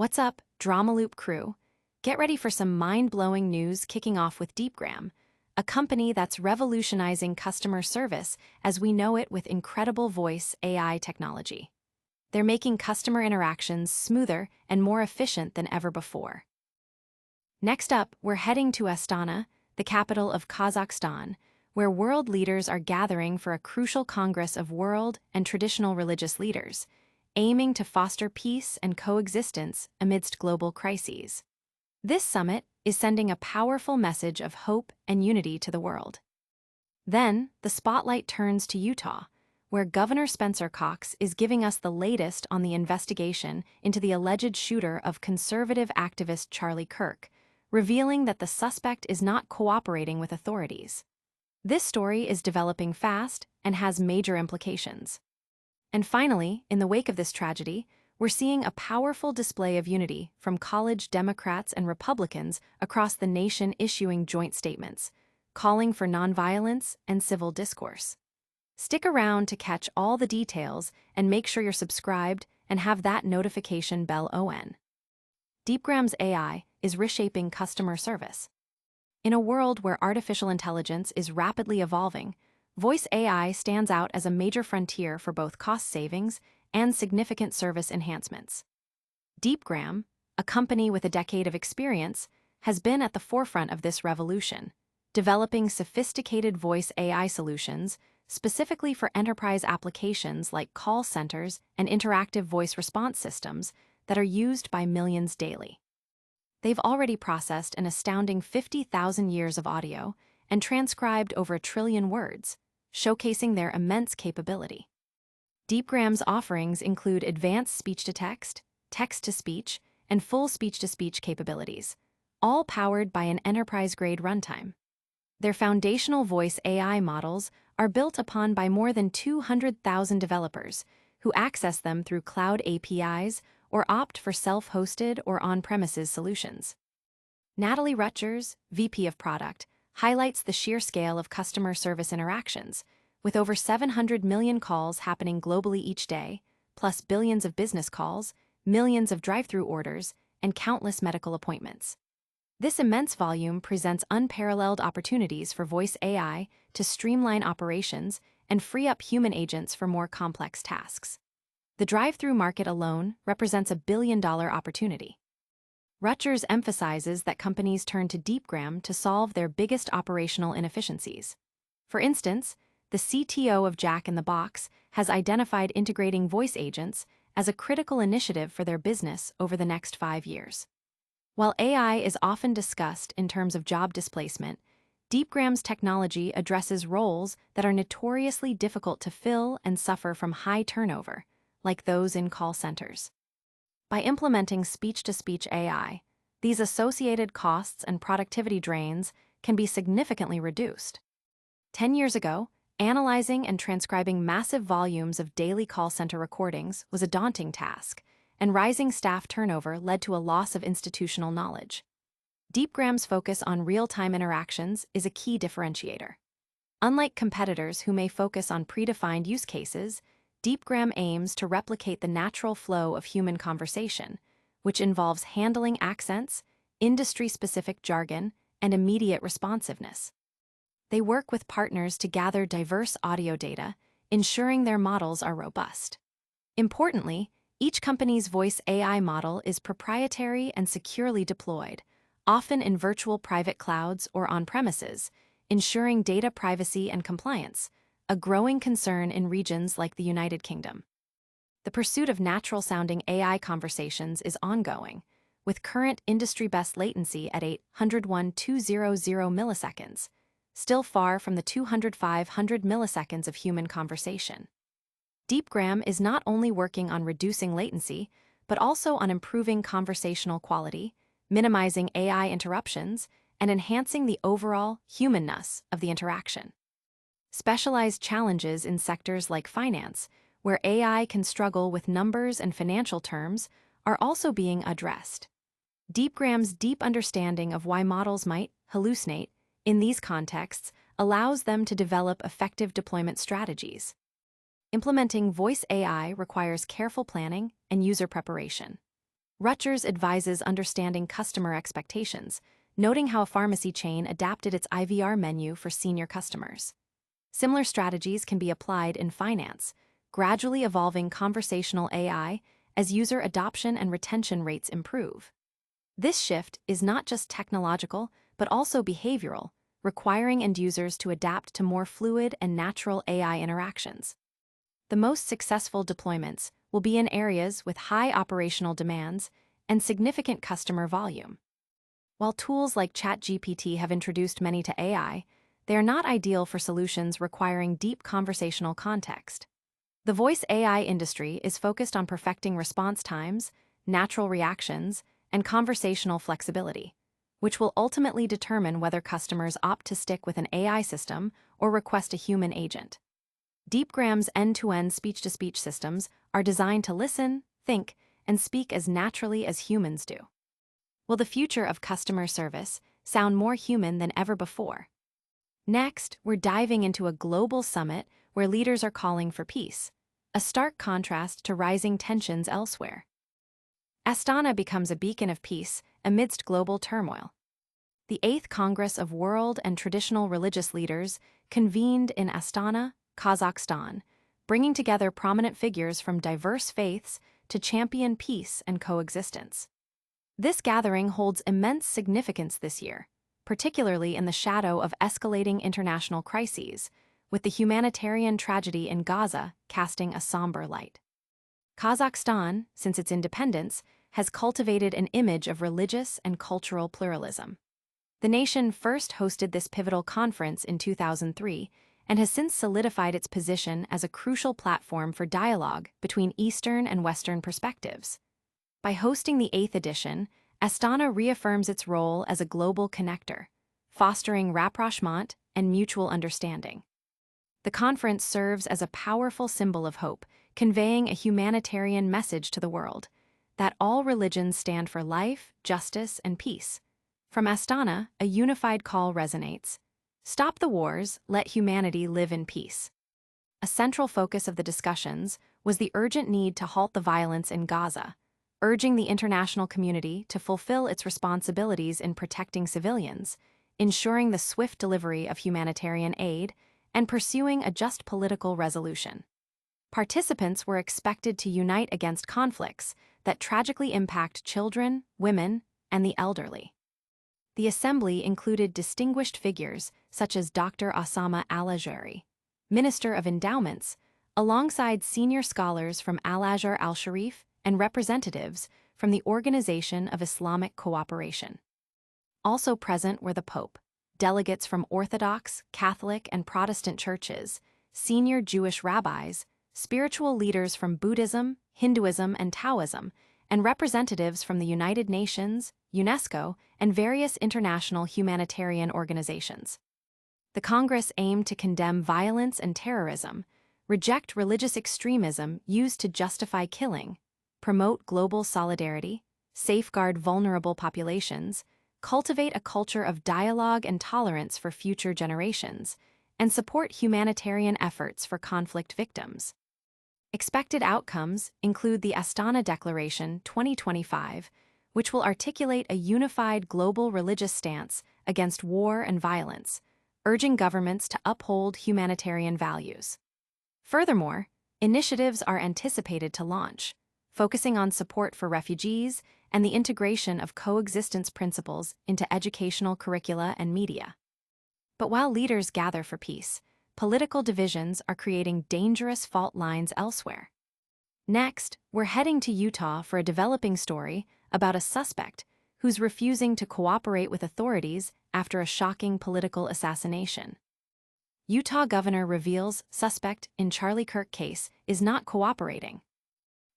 What's up, DramaLoop crew? Get ready for some mind-blowing news kicking off with Deepgram, a company that's revolutionizing customer service as we know it with incredible voice AI technology. They're making customer interactions smoother and more efficient than ever before. Next up, we're heading to Astana, the capital of Kazakhstan, where world leaders are gathering for a crucial congress of world and traditional religious leaders, aiming to foster peace and coexistence amidst global crises. This summit is sending a powerful message of hope and unity to the world. Then, the spotlight turns to Utah, where Governor Spencer Cox is giving us the latest on the investigation into the alleged shooter of conservative activist Charlie Kirk, revealing that the suspect is not cooperating with authorities. This story is developing fast and has major implications. And finally, in the wake of this tragedy, we're seeing a powerful display of unity from college Democrats and Republicans across the nation issuing joint statements, calling for nonviolence and civil discourse. Stick around to catch all the details and make sure you're subscribed and have that notification bell on. Deepgram's AI is reshaping customer service. In a world where artificial intelligence is rapidly evolving, voice AI stands out as a major frontier for both cost savings and significant service enhancements. Deepgram, a company with a decade of experience, has been at the forefront of this revolution, developing sophisticated voice AI solutions specifically for enterprise applications like call centers and interactive voice response systems that are used by millions daily. They've already processed an astounding 50,000 years of audio and transcribed over 1 trillion words, showcasing their immense capability. Deepgram's offerings include advanced speech-to-text, text-to-speech, and full speech-to-speech capabilities, all powered by an enterprise-grade runtime. Their foundational voice AI models are built upon by more than 200,000 developers who access them through cloud APIs or opt for self-hosted or on-premises solutions. Natalie Rutgers, VP of Product, highlights the sheer scale of customer service interactions, with over 700 million calls happening globally each day, plus billions of business calls, millions of drive-through orders, and countless medical appointments. This immense volume presents unparalleled opportunities for voice AI to streamline operations and free up human agents for more complex tasks. The drive-through market alone represents a billion-dollar opportunity. Rutgers emphasizes that companies turn to Deepgram to solve their biggest operational inefficiencies. For instance, the CTO of Jack in the Box has identified integrating voice agents as a critical initiative for their business over the next 5 years. While AI is often discussed in terms of job displacement, Deepgram's technology addresses roles that are notoriously difficult to fill and suffer from high turnover, like those in call centers. By implementing speech-to-speech AI, these associated costs and productivity drains can be significantly reduced. 10 years ago, analyzing and transcribing massive volumes of daily call center recordings was a daunting task, and rising staff turnover led to a loss of institutional knowledge. Deepgram's focus on real-time interactions is a key differentiator. Unlike competitors who may focus on predefined use cases, Deepgram aims to replicate the natural flow of human conversation, which involves handling accents, industry-specific jargon, and immediate responsiveness. They work with partners to gather diverse audio data, ensuring their models are robust. Importantly, each company's voice AI model is proprietary and securely deployed, often in virtual private clouds or on-premises, ensuring data privacy and compliance, a growing concern in regions like the United Kingdom. The pursuit of natural-sounding AI conversations is ongoing, with current industry-best latency at 801,200 milliseconds, still far from the 200,500 milliseconds of human conversation. Deepgram is not only working on reducing latency, but also on improving conversational quality, minimizing AI interruptions, and enhancing the overall humanness of the interaction. Specialized challenges in sectors like finance, where AI can struggle with numbers and financial terms, are also being addressed. Deepgram's deep understanding of why models might hallucinate in these contexts allows them to develop effective deployment strategies. Implementing voice AI requires careful planning and user preparation. Rutgers advises understanding customer expectations, noting how a pharmacy chain adapted its IVR menu for senior customers. Similar strategies can be applied in finance, gradually evolving conversational AI as user adoption and retention rates improve. This shift is not just technological, but also behavioral, requiring end users to adapt to more fluid and natural AI interactions. The most successful deployments will be in areas with high operational demands and significant customer volume. While tools like ChatGPT have introduced many to AI, they are not ideal for solutions requiring deep conversational context. The voice AI industry is focused on perfecting response times, natural reactions, and conversational flexibility, which will ultimately determine whether customers opt to stick with an AI system or request a human agent. Deepgram's end-to-end speech-to-speech systems are designed to listen, think, and speak as naturally as humans do. Will the future of customer service sound more human than ever before? Next, we're diving into a global summit where leaders are calling for peace, a stark contrast to rising tensions elsewhere. Astana becomes a beacon of peace amidst global turmoil. The 8th Congress of World and Traditional Religious Leaders convened in Astana, Kazakhstan, bringing together prominent figures from diverse faiths to champion peace and coexistence. This gathering holds immense significance this year, particularly in the shadow of escalating international crises, with the humanitarian tragedy in Gaza casting a somber light. Kazakhstan, since its independence, has cultivated an image of religious and cultural pluralism. The nation first hosted this pivotal conference in 2003 and has since solidified its position as a crucial platform for dialogue between Eastern and Western perspectives. By hosting the 8th edition, Astana reaffirms its role as a global connector, fostering rapprochement and mutual understanding. The conference serves as a powerful symbol of hope, conveying a humanitarian message to the world, that all religions stand for life, justice, and peace. From Astana, a unified call resonates: stop the wars, let humanity live in peace. A central focus of the discussions was the urgent need to halt the violence in Gaza, urging the international community to fulfill its responsibilities in protecting civilians, ensuring the swift delivery of humanitarian aid, and pursuing a just political resolution. Participants were expected to unite against conflicts that tragically impact children, women, and the elderly. The assembly included distinguished figures such as Dr. Osama al-Ajari, Minister of Endowments, alongside senior scholars from Al-Azhar al-Sharif and representatives from the Organization of Islamic Cooperation. Also present were the Pope, delegates from Orthodox, Catholic, and Protestant churches, senior Jewish rabbis, spiritual leaders from Buddhism, Hinduism, and Taoism, and representatives from the United Nations, UNESCO, and various international humanitarian organizations. The Congress aimed to condemn violence and terrorism, reject religious extremism used to justify killing, promote global solidarity, safeguard vulnerable populations, cultivate a culture of dialogue and tolerance for future generations, and support humanitarian efforts for conflict victims. Expected outcomes include the Astana Declaration 2025, which will articulate a unified global religious stance against war and violence, urging governments to uphold humanitarian values. Furthermore, initiatives are anticipated to launch, focusing on support for refugees and the integration of coexistence principles into educational curricula and media. But while leaders gather for peace, political divisions are creating dangerous fault lines elsewhere. Next, we're heading to Utah for a developing story about a suspect who's refusing to cooperate with authorities after a shocking political assassination. Utah governor reveals suspect in Charlie Kirk case is not cooperating.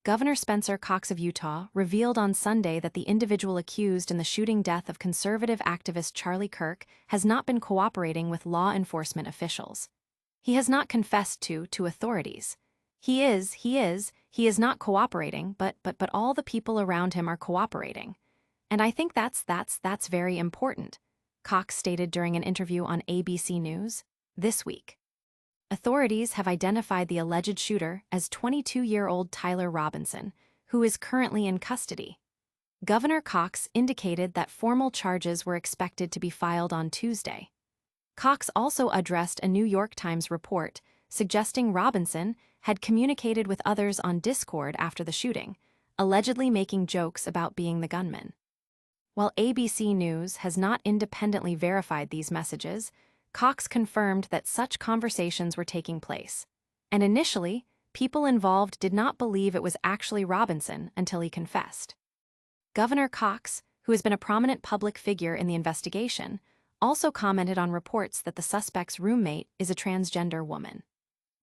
Governor Spencer Cox of Utah revealed on Sunday that the individual accused in the shooting death of conservative activist Charlie Kirk has not been cooperating with law enforcement officials. He has not confessed to authorities. He is not cooperating, but all the people around him are cooperating. And I think that's very important, Cox stated during an interview on ABC News this week. Authorities have identified the alleged shooter as 22-year-old Tyler Robinson, who is currently in custody. Governor Cox indicated that formal charges were expected to be filed on Tuesday. Cox also addressed a New York Times report suggesting Robinson had communicated with others on Discord after the shooting, allegedly making jokes about being the gunman. While ABC News has not independently verified these messages, Cox confirmed that such conversations were taking place. And initially, people involved did not believe it was actually Robinson until he confessed. Governor Cox, who has been a prominent public figure in the investigation, also commented on reports that the suspect's roommate is a transgender woman.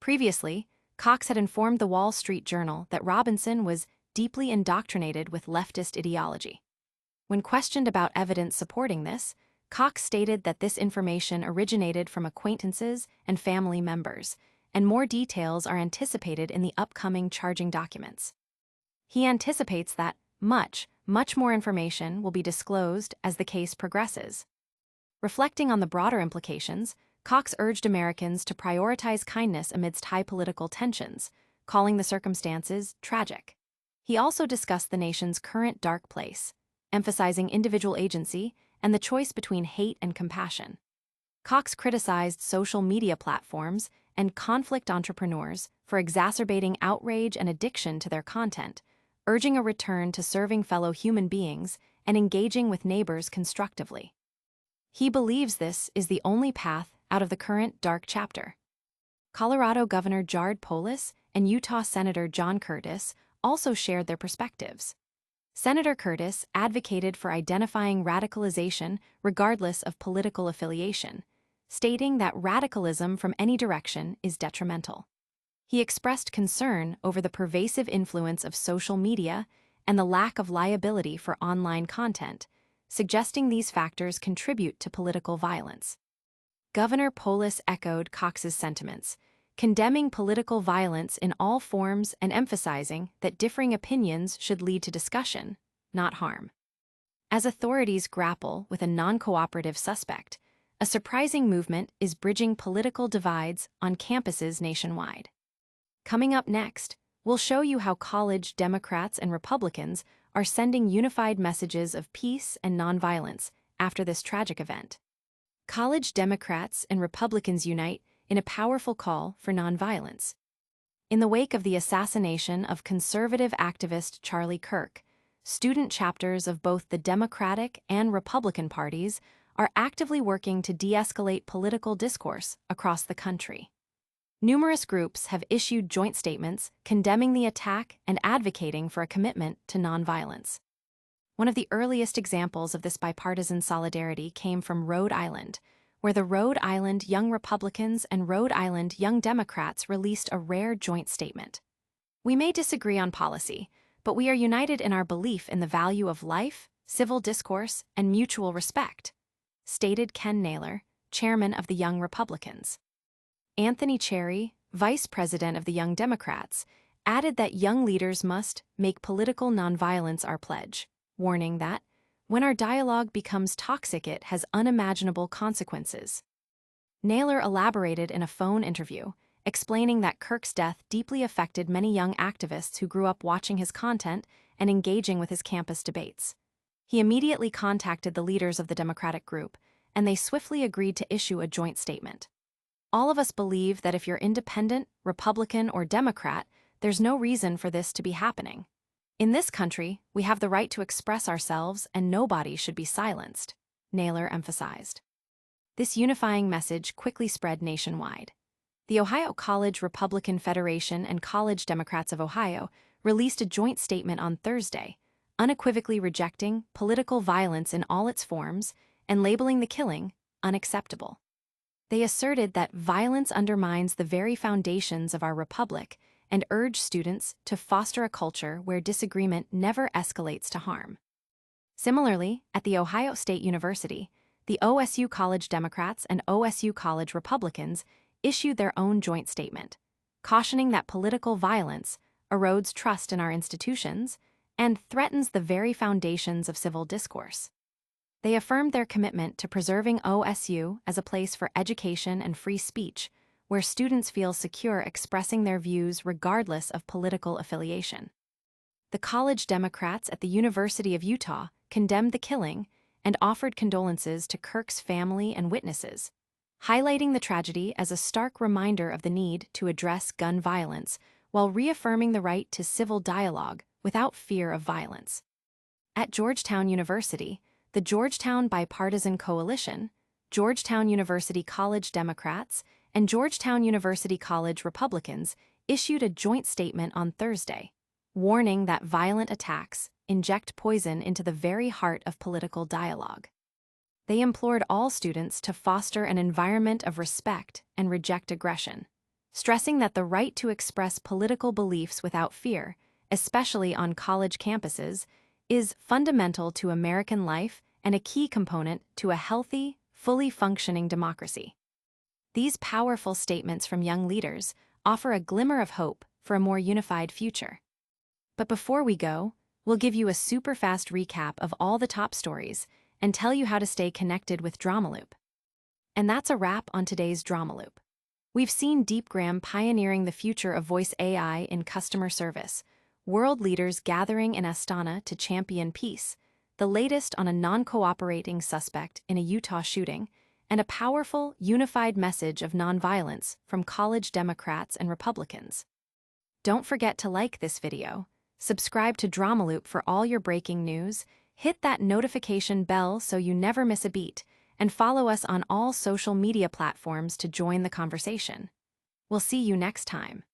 Previously, Cox had informed the Wall Street Journal that Robinson was deeply indoctrinated with leftist ideology. When questioned about evidence supporting this, Cox stated that this information originated from acquaintances and family members, and more details are anticipated in the upcoming charging documents. He anticipates that much more information will be disclosed as the case progresses. Reflecting on the broader implications, Cox urged Americans to prioritize kindness amidst high political tensions, calling the circumstances tragic. He also discussed the nation's current dark place, emphasizing individual agency and the choice between hate and compassion. Cox criticized social media platforms and conflict entrepreneurs for exacerbating outrage and addiction to their content, urging a return to serving fellow human beings and engaging with neighbors constructively. He believes this is the only path out of the current dark chapter. Colorado Governor Jared Polis and Utah Senator John Curtis also shared their perspectives. Senator Curtis advocated for identifying radicalization regardless of political affiliation, stating that radicalism from any direction is detrimental. He expressed concern over the pervasive influence of social media and the lack of liability for online content, suggesting these factors contribute to political violence. Governor Polis echoed Cox's sentiments, condemning political violence in all forms and emphasizing that differing opinions should lead to discussion, not harm. As authorities grapple with a non-cooperative suspect, a surprising movement is bridging political divides on campuses nationwide. Coming up next, we'll show you how college Democrats and Republicans are sending unified messages of peace and nonviolence after this tragic event. College Democrats and Republicans unite in a powerful call for nonviolence. In the wake of the assassination of conservative activist Charlie Kirk, student chapters of both the Democratic and Republican parties are actively working to de-escalate political discourse across the country. Numerous groups have issued joint statements condemning the attack and advocating for a commitment to nonviolence. One of the earliest examples of this bipartisan solidarity came from Rhode Island, where the Rhode Island Young Republicans and Rhode Island Young Democrats released a rare joint statement. "We may disagree on policy, but we are united in our belief in the value of life, civil discourse, and mutual respect," stated Ken Naylor, chairman of the Young Republicans. Anthony Cherry, vice president of the Young Democrats, added that young leaders must make political nonviolence our pledge, warning that, "When our dialogue becomes toxic, it has unimaginable consequences." Naylor elaborated in a phone interview, explaining that Kirk's death deeply affected many young activists who grew up watching his content and engaging with his campus debates. He immediately contacted the leaders of the Democratic group, and they swiftly agreed to issue a joint statement. "All of us believe that if you're independent, Republican, or Democrat, there's no reason for this to be happening. In this country, we have the right to express ourselves and nobody should be silenced," Naylor emphasized. This unifying message quickly spread nationwide. The Ohio College Republican Federation and College Democrats of Ohio released a joint statement on Thursday, unequivocally rejecting political violence in all its forms and labeling the killing unacceptable. They asserted that violence undermines the very foundations of our republic and urged students to foster a culture where disagreement never escalates to harm. Similarly, at The Ohio State University, the OSU College Democrats and OSU College Republicans issued their own joint statement, cautioning that political violence erodes trust in our institutions and threatens the very foundations of civil discourse. They affirmed their commitment to preserving OSU as a place for education and free speech, where students feel secure expressing their views regardless of political affiliation. the college Democrats at the University of Utah condemned the killing and offered condolences to Kirk's family and witnesses, highlighting the tragedy as a stark reminder of the need to address gun violence while reaffirming the right to civil dialogue without fear of violence. At Georgetown University, the Georgetown Bipartisan Coalition, Georgetown University College Democrats, and Georgetown University College Republicans issued a joint statement on Thursday, warning that violent attacks inject poison into the very heart of political dialogue. They implored all students to foster an environment of respect and reject aggression, stressing that the right to express political beliefs without fear, especially on college campuses, is fundamental to American life and a key component to a healthy, fully functioning democracy. These powerful statements from young leaders offer a glimmer of hope for a more unified future. But before we go, we'll give you a super fast recap of all the top stories and tell you how to stay connected with DramaLoop. And that's a wrap on today's DramaLoop. We've seen Deepgram pioneering the future of voice AI in customer service, world leaders gathering in Astana to champion peace, the latest on a non-cooperating suspect in a Utah shooting, and a powerful, unified message of nonviolence from college Democrats and Republicans. Don't forget to like this video, subscribe to DramaLoop for all your breaking news, hit that notification bell so you never miss a beat, and follow us on all social media platforms to join the conversation. We'll see you next time.